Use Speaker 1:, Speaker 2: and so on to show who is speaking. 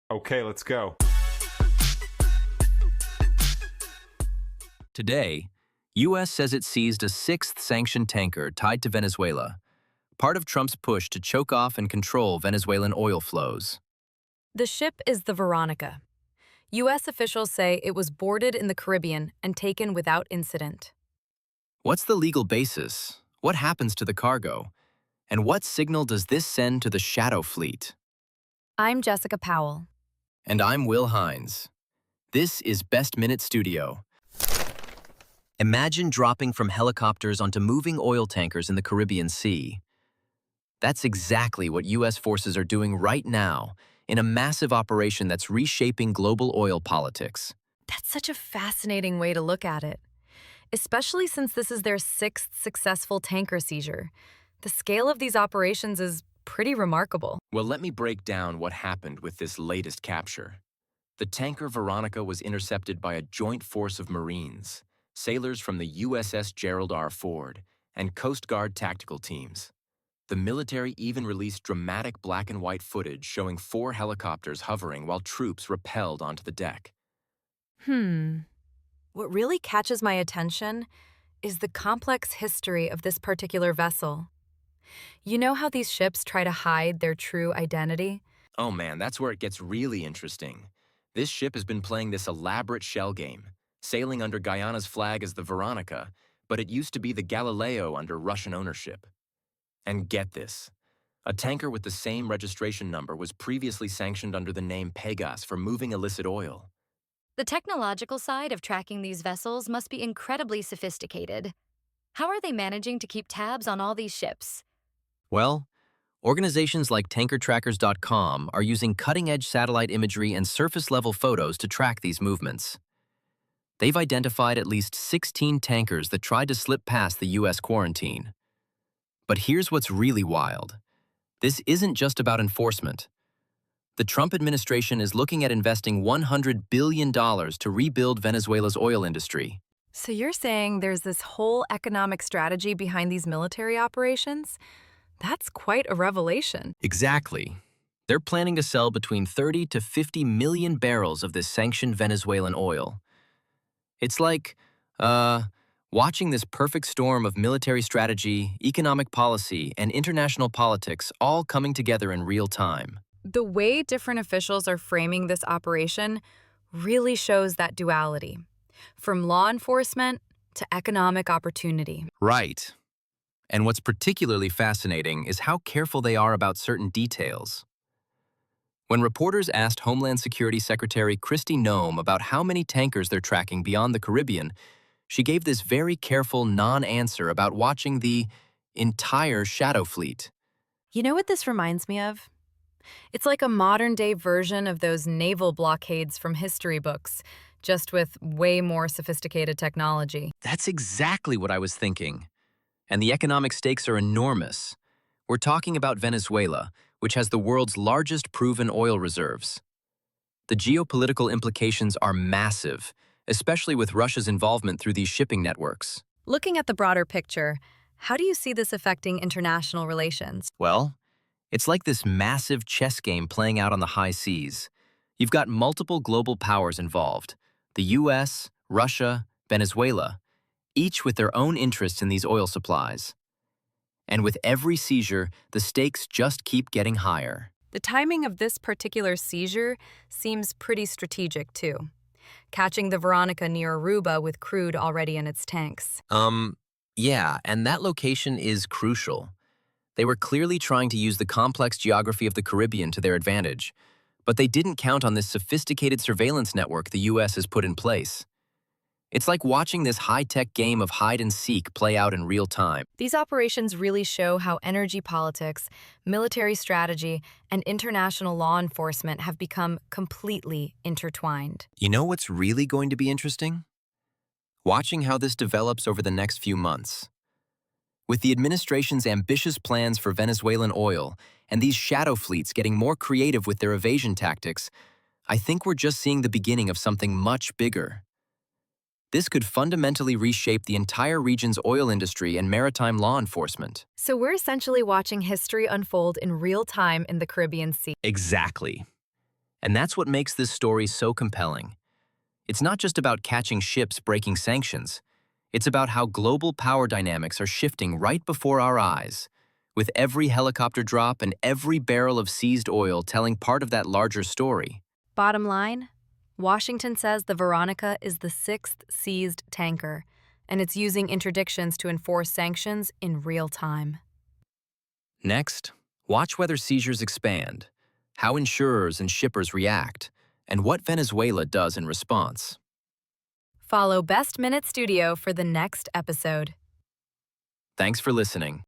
Speaker 1: Okay, let's go.
Speaker 2: Today, U.S. says it seized a sixth sanctioned tanker tied to Venezuela, part of Trump's push to choke off and control Venezuelan oil flows.
Speaker 3: The ship is the Veronica. U.S. officials say it was boarded in the Caribbean and taken without incident.
Speaker 2: What's the legal basis? What happens to the cargo? And what signal does this send to the shadow fleet?
Speaker 3: I'm Jessica Powell.
Speaker 2: And I'm Will Heinz. This is Best Minute Studio. Imagine dropping from helicopters onto moving oil tankers in the Caribbean Sea. That's exactly what U.S. forces are doing right now in a massive operation that's reshaping global oil politics.
Speaker 3: That's such a fascinating way to look at it, especially since this is their sixth successful tanker seizure. The scale of these operations is pretty remarkable.
Speaker 2: Well, let me break down what happened with this latest capture. The tanker Veronica was intercepted by a joint force of Marines, sailors from the USS Gerald R. Ford, and Coast Guard tactical teams. The military even released dramatic black and white footage showing 4 helicopters hovering while troops rappelled onto the deck.
Speaker 3: What really catches my attention is the complex history of this particular vessel. You know how these ships try to hide their true identity?
Speaker 2: Oh man, that's where it gets really interesting. This ship has been playing this elaborate shell game, sailing under Guyana's flag as the Veronica, but it used to be the Galileo under Russian ownership. And get this, a tanker with the same registration number was previously sanctioned under the name Pegas for moving illicit oil.
Speaker 4: The technological side of tracking these vessels must be incredibly sophisticated. How are they managing to keep tabs on all these ships?
Speaker 2: Well, organizations like tankertrackers.com are using cutting-edge satellite imagery and surface-level photos to track these movements. They've identified at least 16 tankers that tried to slip past the U.S. quarantine. But here's what's really wild. This isn't just about enforcement. The Trump administration is looking at investing $100 billion to rebuild Venezuela's oil industry.
Speaker 3: So you're saying there's this whole economic strategy behind these military operations? That's quite a revelation.
Speaker 2: Exactly. They're planning to sell between 30 to 50 million barrels of this sanctioned Venezuelan oil. It's like, watching this perfect storm of military strategy, economic policy, and international politics all coming together in real time.
Speaker 3: The way different officials are framing this operation really shows that duality, from law enforcement to economic opportunity.
Speaker 2: Right. And what's particularly fascinating is how careful they are about certain details. When reporters asked Homeland Security Secretary Kristi Noem about how many tankers they're tracking beyond the Caribbean, she gave this very careful non-answer about watching the entire shadow fleet.
Speaker 3: You know what this reminds me of? It's like a modern-day version of those naval blockades from history books, just with way more sophisticated technology.
Speaker 2: That's exactly what I was thinking. And the economic stakes are enormous. We're talking about Venezuela, which has the world's largest proven oil reserves. The geopolitical implications are massive, especially with Russia's involvement through these shipping networks.
Speaker 3: Looking at the broader picture, how do you see this affecting international relations?
Speaker 2: Well, it's like this massive chess game playing out on the high seas. You've got multiple global powers involved: the US, Russia, Venezuela, each with their own interests in these oil supplies. And with every seizure, the stakes just keep getting higher.
Speaker 3: The timing of this particular seizure seems pretty strategic, too. Catching the Veronica near Aruba with crude already in its tanks.
Speaker 2: Yeah, and that location is crucial. They were clearly trying to use the complex geography of the Caribbean to their advantage, but they didn't count on this sophisticated surveillance network the U.S. has put in place. It's like watching this high-tech game of hide-and-seek play out in real time.
Speaker 3: These operations really show how energy politics, military strategy, and international law enforcement have become completely intertwined.
Speaker 2: You know what's really going to be interesting? Watching how this develops over the next few months. With the administration's ambitious plans for Venezuelan oil and these shadow fleets getting more creative with their evasion tactics, I think we're just seeing the beginning of something much bigger. This could fundamentally reshape the entire region's oil industry and maritime law enforcement.
Speaker 3: So we're essentially watching history unfold in real time in the Caribbean Sea.
Speaker 2: Exactly. And that's what makes this story so compelling. It's not just about catching ships breaking sanctions. It's about how global power dynamics are shifting right before our eyes, with every helicopter drop and every barrel of seized oil telling part of that larger story.
Speaker 3: Bottom line, Washington says the Veronica is the sixth seized tanker, and it's using interdictions to enforce sanctions in real time.
Speaker 2: Next, watch whether seizures expand, how insurers and shippers react, and what Venezuela does in response.
Speaker 3: Follow Best Minute Studio for the next episode.
Speaker 2: Thanks for listening.